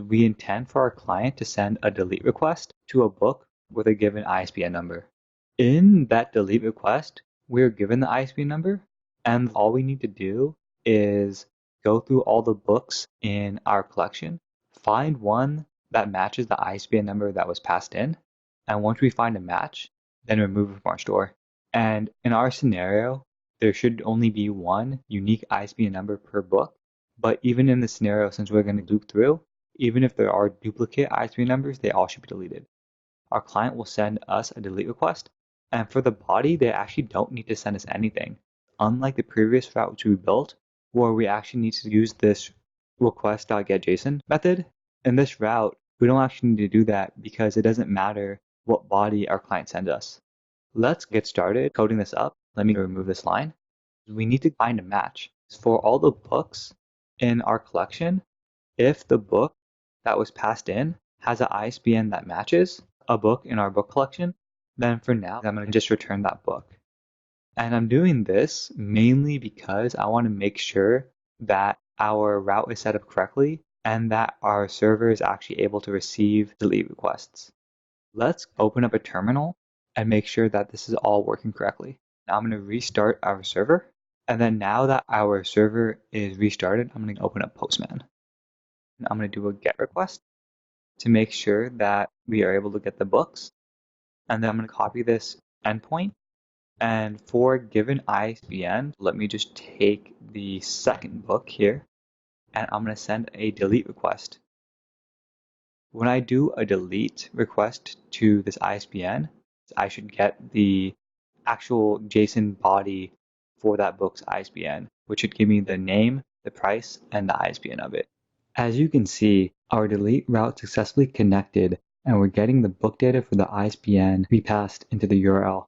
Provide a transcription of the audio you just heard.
We intend for our client to send a delete request to a book with a given ISBN number. In that delete request, we're given the ISBN number, and all we need to do is go through all the books in our collection, find one that matches the ISBN number that was passed in, and once we find a match, then remove it from our store. And in our scenario, there should only be one unique ISBN number per book, but even in this scenario, since we're going to loop through, even if there are duplicate ISBN numbers, they all should be deleted. Our client will send us a delete request, and for the body, they actually don't need to send us anything. Unlike the previous route which we built, where we actually need to use this request.getJSON method, in this route, we don't actually need to do that because it doesn't matter what body our client sends us. Let's get started coding this up. Let me remove this line. We need to find a match. For all the books in our collection, if the book that was passed in has an ISBN that matches a book in our book collection, then for now, I'm going to just return that book. And I'm doing this mainly because I want to make sure that our route is set up correctly and that our server is actually able to receive delete requests. Let's open up a terminal and make sure that this is all working correctly. Now I'm going to restart our server. And then now that our server is restarted, I'm going to open up Postman. And I'm going to do a GET request to make sure that we are able to get the books. And then I'm going to copy this endpoint. And for a given ISBN, let me just take the second book here, and I'm going to send a delete request. When I do a delete request to this ISBN, I should get the actual JSON body for that book's ISBN, which should give me the name, the price, and the ISBN of it. As you can see, our delete route successfully connected, and we're getting the book data for the ISBN we passed into the URL.